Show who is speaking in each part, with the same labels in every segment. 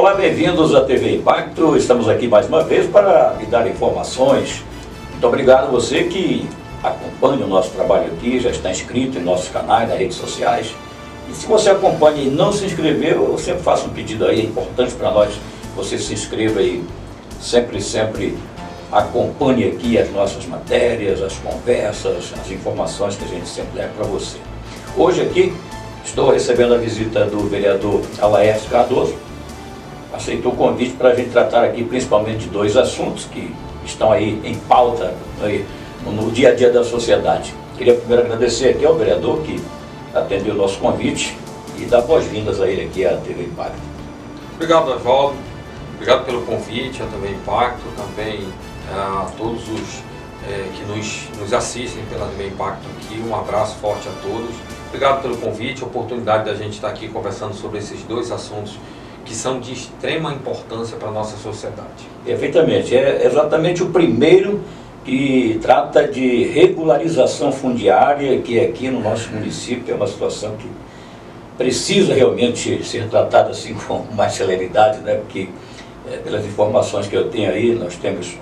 Speaker 1: Olá, bem-vindos à TV Impacto. Estamos aqui mais uma vez para lhe dar informações. Muito obrigado a você que acompanha o nosso trabalho aqui, já está inscrito em nossos canais, nas redes sociais. E se você acompanha e não se inscreveu, eu sempre faço um pedido aí, é importante para nós, você se inscreva e sempre acompanhe aqui as nossas matérias, as conversas, as informações que a gente sempre leva para você. Hoje aqui estou recebendo a visita do vereador Alaércio Cardoso. Aceitou o convite para a gente tratar aqui principalmente de dois assuntos que estão aí em pauta aí, no dia a dia da sociedade. Queria primeiro agradecer aqui ao vereador que atendeu o nosso convite e dar boas-vindas a ele aqui à TV Impacto.
Speaker 2: Obrigado, Oswaldo. Obrigado pelo convite à TV Impacto, também a todos os que nos assistem pela TV Impacto aqui. Um abraço forte a todos. Obrigado pelo convite, a oportunidade da gente estar aqui conversando sobre esses dois assuntos que são de extrema importância para a nossa sociedade.
Speaker 1: Perfeitamente. É exatamente o primeiro que trata de regularização fundiária, que aqui no nosso município é uma situação que precisa realmente ser tratada assim com mais celeridade, né? Porque pelas informações que eu tenho aí, nós temos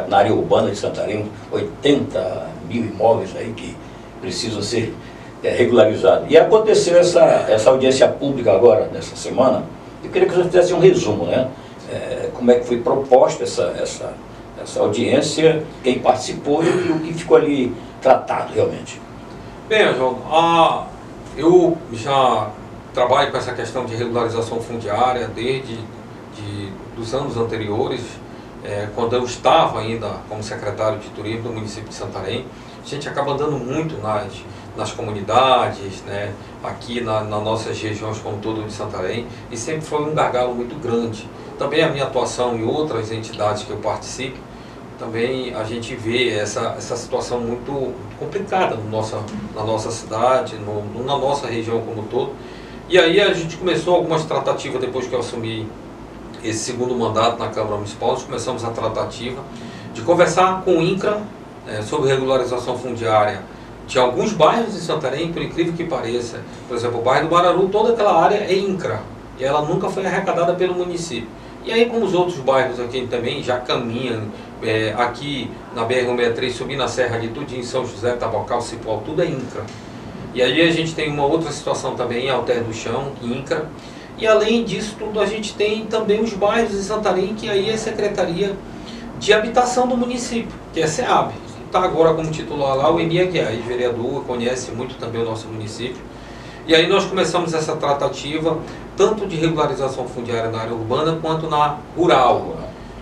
Speaker 1: na área urbana de Santarém 80 mil imóveis aí que precisam ser regularizados. E aconteceu essa audiência pública agora, nessa semana. Eu queria que você fizesse um resumo, né? Como é que foi proposta essa audiência, quem participou e o que ficou ali tratado realmente.
Speaker 2: Bem, João, eu já trabalho com essa questão de regularização fundiária desde dos anos anteriores, quando eu estava ainda como secretário de turismo do município de Santarém. A gente acaba andando muito nas comunidades, né, aqui nas nossas regiões como todo de Santarém, e sempre foi um gargalo muito grande. Também a minha atuação em outras entidades que eu participo, também a gente vê essa situação muito complicada na nossa cidade, na nossa região como um todo. E aí a gente começou algumas tratativas depois que eu assumi esse segundo mandato na Câmara Municipal. Nós começamos a tratativa de conversar com o INCRA sobre regularização fundiária de alguns bairros de Santarém, por incrível que pareça. Por exemplo, o bairro do Bararu, toda aquela área é INCRA, e ela nunca foi arrecadada pelo município. E aí, como os outros bairros aqui também já caminham, aqui na BR-163, subindo a Serra de Tudim, São José, Tabocal, Cipoal, tudo é INCRA. E aí a gente tem uma outra situação também, Alter do Chão, INCRA. E além disso tudo, a gente tem também os bairros de Santarém, que aí é a Secretaria de Habitação do município, que é a SEAB. Está agora como titular lá o Eni Aguiar, vereador, conhece muito também o nosso município. E aí nós começamos essa tratativa, tanto de regularização fundiária na área urbana, quanto na rural.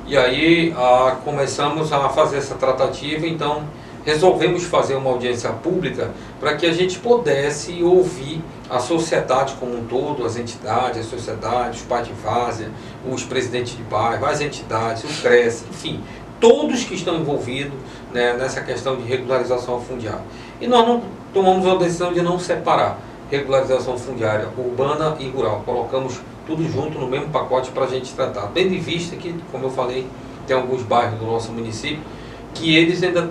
Speaker 2: E aí começamos a fazer essa tratativa, então resolvemos fazer uma audiência pública para que a gente pudesse ouvir a sociedade como um todo, as entidades, a sociedade, os pais de várzea, os presidentes de bairro, as entidades, o CRES, enfim, todos que estão envolvidos, né, nessa questão de regularização fundiária. E nós não tomamos a decisão de não separar regularização fundiária urbana e rural. Colocamos tudo junto no mesmo pacote para a gente tratar. Tendo em vista que, como eu falei, tem alguns bairros do nosso município que eles ainda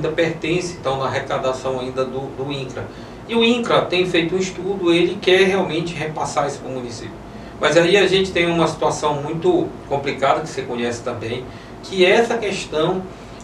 Speaker 2: pertencem, então, na arrecadação ainda do INCRA. E o INCRA tem feito um estudo, ele quer realmente repassar isso para o município. Mas aí a gente tem uma situação muito complicada, que você conhece também, que é essa questão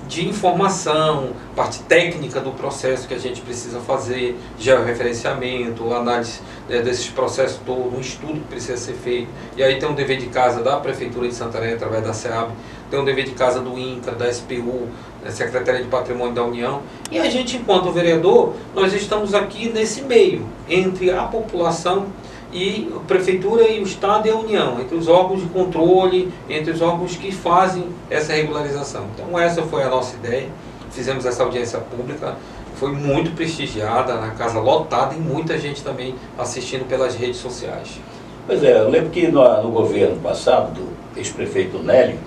Speaker 2: de informação, parte técnica do processo que a gente precisa fazer, georreferenciamento, análise desses processos todos, um estudo que precisa ser feito. E aí tem um dever de casa da Prefeitura de Santarém, através da SEAB, tem um dever de casa do INCRA, da SPU, da Secretaria de Patrimônio da União. E a gente, enquanto vereador, nós estamos aqui nesse meio, entre a população e a Prefeitura e o Estado e a União, entre os órgãos de controle, entre os órgãos que fazem essa regularização. Então essa foi a nossa ideia, fizemos essa audiência pública, foi muito prestigiada, na casa lotada e muita gente também assistindo pelas redes sociais.
Speaker 1: Pois é, eu lembro que no governo passado, do ex-prefeito Nélio,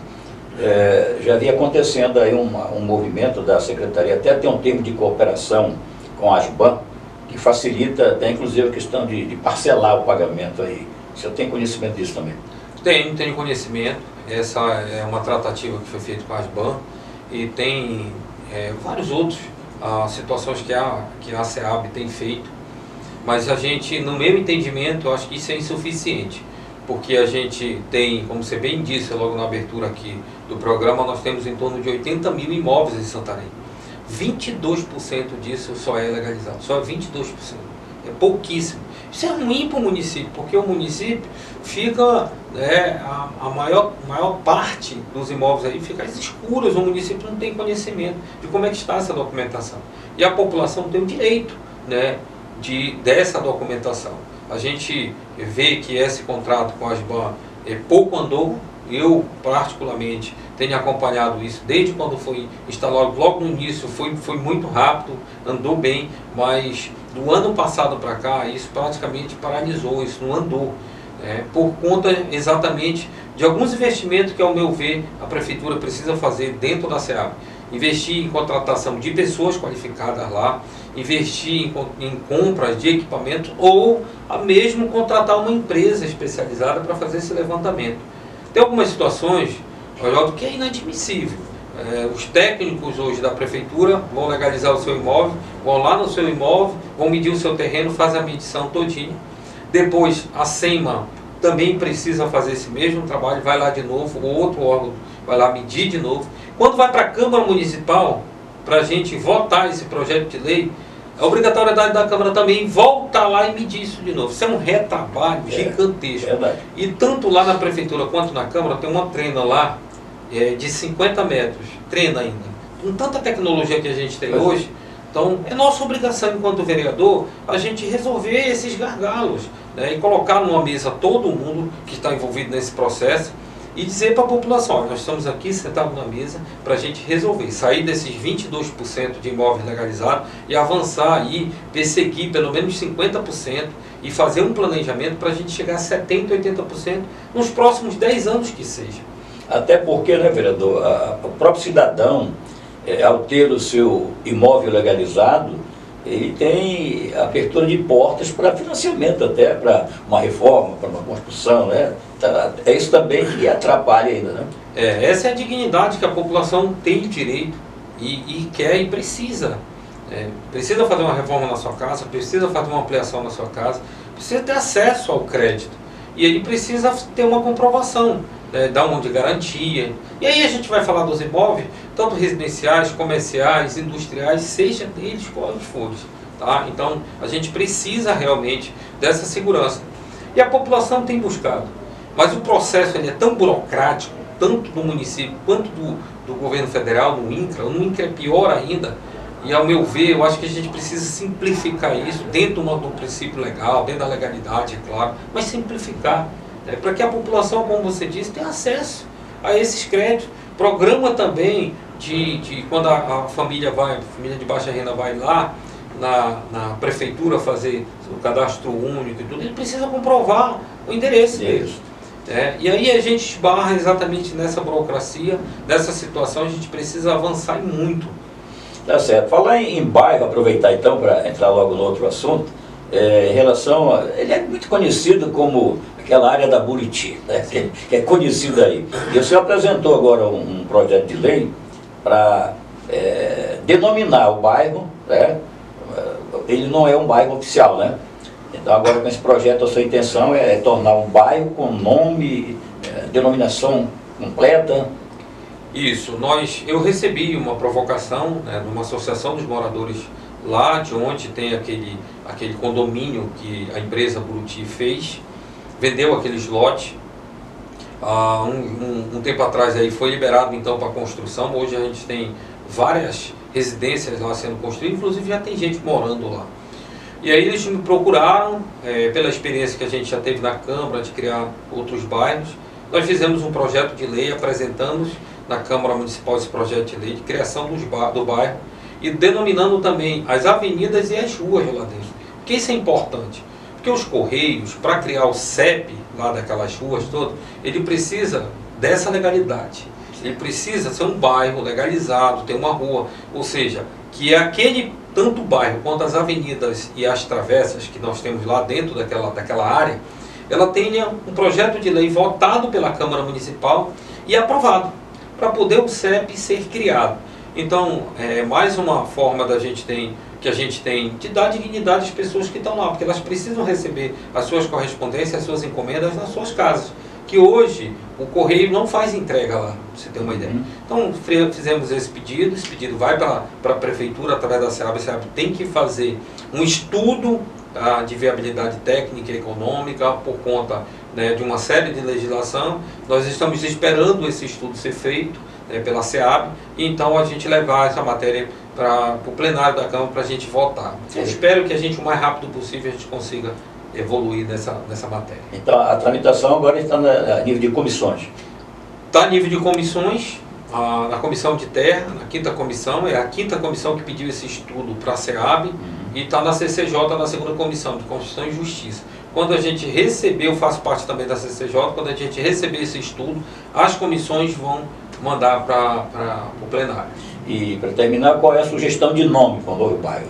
Speaker 1: já havia acontecendo aí um movimento da Secretaria, até tem um termo de cooperação com a ASBAN, que facilita até inclusive a questão de parcelar o pagamento aí. Você tem conhecimento disso também?
Speaker 2: Tenho conhecimento. Essa é uma tratativa que foi feita com a ASBAN e tem vários outros situações que a SEAB tem feito, mas a gente, no meu entendimento, eu acho que isso é insuficiente. porque a gente tem, como você bem disse logo na abertura aqui do programa, nós temos em torno de 80 mil imóveis em Santarém. 22% disso só é legalizado, só 22%. É pouquíssimo. Isso é ruim para o município, porque o município fica, a maior parte dos imóveis aí fica às escuras, o município não tem conhecimento de como é que está essa documentação. E a população tem o direito, né, dessa documentação. A gente vê que esse contrato com a ASBAN pouco andou. Eu, particularmente, tenho acompanhado isso desde quando foi instalado, logo no início foi muito rápido, andou bem, mas do ano passado para cá isso praticamente paralisou, isso não andou, por conta exatamente de alguns investimentos que, ao meu ver, a Prefeitura precisa fazer dentro da SEAB. Investir em contratação de pessoas qualificadas lá, investir em compras de equipamentos ou mesmo contratar uma empresa especializada para fazer esse levantamento. Tem algumas situações, Oswaldo, que é inadmissível. Os técnicos hoje da Prefeitura vão legalizar o seu imóvel, vão lá no seu imóvel, vão medir o seu terreno, fazem a medição todinha. Depois a SEMA também precisa fazer esse mesmo trabalho, vai lá de novo, o outro órgão vai lá medir de novo. Quando vai para a Câmara Municipal, para a gente votar esse projeto de lei, a obrigatoriedade da Câmara também voltar lá e medir isso de novo. Isso é um retrabalho gigantesco.
Speaker 1: Verdade.
Speaker 2: E tanto lá na Prefeitura quanto na Câmara tem uma trena lá de 50 metros. Trena ainda. Com tanta tecnologia que a gente tem hoje, então é nossa obrigação enquanto vereador a gente resolver esses gargalos, né, e colocar numa mesa todo mundo que está envolvido nesse processo e dizer para a população, olha, nós estamos aqui sentados na mesa para a gente resolver, sair desses 22% de imóveis legalizados e avançar aí, perseguir pelo menos 50% e fazer um planejamento para a gente chegar a 70%, 80% nos próximos 10 anos que seja.
Speaker 1: Até porque, né, vereador, o próprio cidadão, ao ter o seu imóvel legalizado, ele tem abertura de portas para financiamento, até para uma reforma, para uma construção, né? É isso também que atrapalha ainda, né?
Speaker 2: Essa é a dignidade que a população tem direito e quer e precisa. Precisa fazer uma reforma na sua casa, precisa fazer uma ampliação na sua casa, precisa ter acesso ao crédito. E ele precisa ter uma comprovação, dar uma de garantia. E aí a gente vai falar dos imóveis, tanto residenciais, comerciais, industriais, seja deles quais forem. Tá? Então a gente precisa realmente dessa segurança. E a população tem buscado. Mas o processo ele é tão burocrático, tanto do município quanto do governo federal, no INCRA é pior ainda. E ao meu ver, eu acho que a gente precisa simplificar isso dentro do princípio legal, dentro da legalidade, é claro, mas simplificar, para que a população, como você disse, tenha acesso a esses créditos. Programa também de quando a família de baixa renda vai lá na prefeitura fazer o cadastro único e tudo, ele precisa comprovar o endereço dele. E aí a gente esbarra exatamente nessa burocracia, nessa situação, a gente precisa avançar muito.
Speaker 1: Tá certo. Falar em bairro, aproveitar então para entrar logo no outro assunto, em relação ele é muito conhecido como aquela área da Buriti, né, que é conhecida aí. E o senhor apresentou agora um projeto de lei para denominar o bairro, né, ele não é um bairro oficial, né? Então agora com esse projeto a sua intenção é tornar um bairro com nome, denominação completa.
Speaker 2: Isso, eu recebi uma provocação, de uma associação dos moradores lá de onde tem aquele condomínio que a empresa Buriti fez, vendeu aquele slot. Um tempo atrás aí foi liberado então para construção. Hoje a gente tem várias residências lá sendo construídas, inclusive já tem gente morando lá. E aí eles me procuraram, pela experiência que a gente já teve na Câmara de criar outros bairros. Nós fizemos um projeto de lei, apresentamos na Câmara Municipal esse projeto de lei de criação do bairro e denominando também as avenidas e as ruas lá dentro. Porque isso é importante. Porque os Correios, para criar o CEP lá daquelas ruas todas, ele precisa dessa legalidade. Ele precisa ser um bairro legalizado, ter uma rua, ou seja, que é aquele, tanto o bairro quanto as avenidas e as travessas que nós temos lá dentro daquela área, ela tenha um projeto de lei votado pela Câmara Municipal e aprovado, para poder o CEP ser criado. Então, mais uma forma da gente ter que a gente tem de dar dignidade às pessoas que estão lá, porque elas precisam receber as suas correspondências, as suas encomendas nas suas casas, que hoje o correio não faz entrega lá, pra você ter uma ideia. Então fizemos esse pedido vai para a prefeitura através da SEAB. A SEAB tem que fazer um estudo de viabilidade técnica e econômica por conta, né, de uma série de legislação. Nós estamos esperando esse estudo ser feito, né, pela SEAB, e então a gente levar essa matéria para o plenário da Câmara para a gente votar. Eu espero que a gente, o mais rápido possível, a gente consiga evoluir nessa matéria.
Speaker 1: Então a tramitação agora está a nível de comissões.
Speaker 2: Está a nível de comissões, na comissão de terra, na 5ª comissão, é a 5ª comissão que pediu esse estudo para a SEAB, e está na CCJ, na 2ª comissão de Constituição e Justiça. Quando a gente receber, eu faço parte também da CCJ, quando a gente receber esse estudo, as comissões vão mandar para o plenário.
Speaker 1: E para terminar, qual é a sugestão de nome para o novo bairro?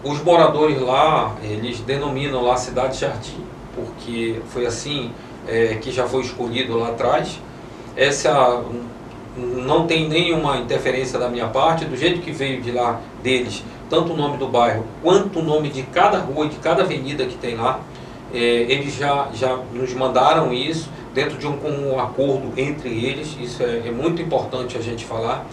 Speaker 2: Os moradores lá, eles denominam lá Cidade Jardim, porque foi assim que já foi escolhido lá atrás. Essa não tem nenhuma interferência da minha parte, do jeito que veio de lá deles, tanto o nome do bairro quanto o nome de cada rua e de cada avenida que tem lá. Eles já nos mandaram isso dentro de um acordo entre eles. Isso é muito importante a gente falar.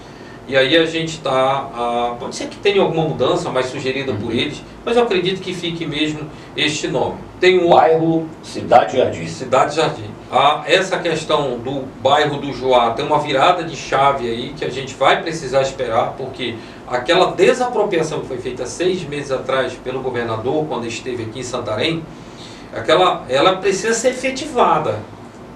Speaker 2: E aí a gente está, pode ser que tenha alguma mudança, mais sugerida por eles, mas eu acredito que fique mesmo este nome. Tem um
Speaker 1: bairro Cidade Jardim.
Speaker 2: Cidade Jardim. Essa questão do bairro do Joá tem uma virada de chave aí que a gente vai precisar esperar, porque aquela desapropriação que foi feita 6 meses atrás pelo governador, quando esteve aqui em Santarém, ela precisa ser efetivada.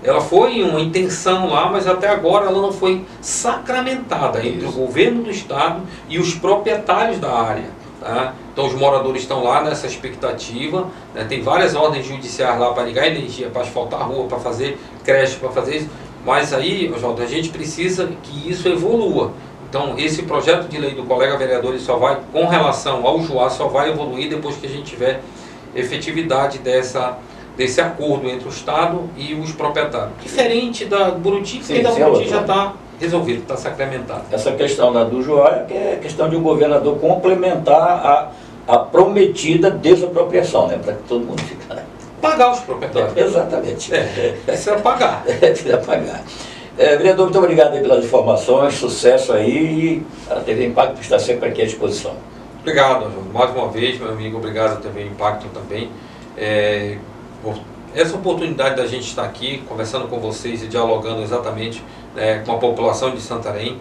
Speaker 2: Ela foi uma intenção lá, mas até agora ela não foi sacramentada entre o governo do estado e os proprietários da área. Tá? Então os moradores estão lá nessa expectativa, né? Tem várias ordens judiciais lá para ligar energia, para asfaltar a rua, para fazer creche, para fazer isso. Mas aí, Oswaldo, a gente precisa que isso evolua. Então esse projeto de lei do colega vereador, ele só vai, com relação ao Joá, só vai evoluir depois que a gente tiver efetividade desse acordo entre o Estado e os proprietários. Diferente da Buriti, que da Buriti já está resolvido, está sacramentado.
Speaker 1: Essa questão do Joá é questão de um governador complementar a prometida desapropriação, né? Para que todo mundo fique...
Speaker 2: Pagar os proprietários.
Speaker 1: Exatamente.
Speaker 2: Precisa pagar.
Speaker 1: Precisa pagar. Vereador, muito obrigado aí pelas informações, sucesso aí, e a TV Impacto está sempre aqui à disposição.
Speaker 2: Obrigado, João. Mais uma vez, meu amigo, obrigado à TV Impacto também. Essa oportunidade da gente estar aqui conversando com vocês e dialogando exatamente com a população de Santarém,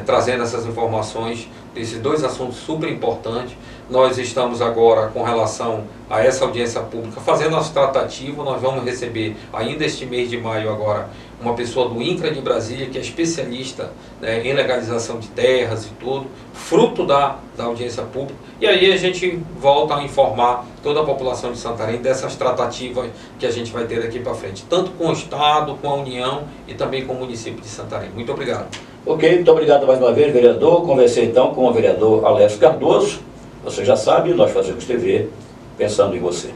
Speaker 2: trazendo essas informações desses 2 assuntos super importantes. Nós estamos agora, com relação a essa audiência pública, fazendo as tratativas. Nós vamos receber ainda este mês de maio agora uma pessoa do INCRA de Brasília, que é especialista em legalização de terras e tudo, fruto da audiência pública. E aí a gente volta a informar toda a população de Santarém dessas tratativas que a gente vai ter daqui para frente, tanto com o Estado, com a União e também com o município de Santarém. Muito obrigado.
Speaker 1: Ok, muito obrigado mais uma vez, vereador. Conversei então com o vereador Alessio Cardoso. Você já sabe, nós fazemos TV pensando em você.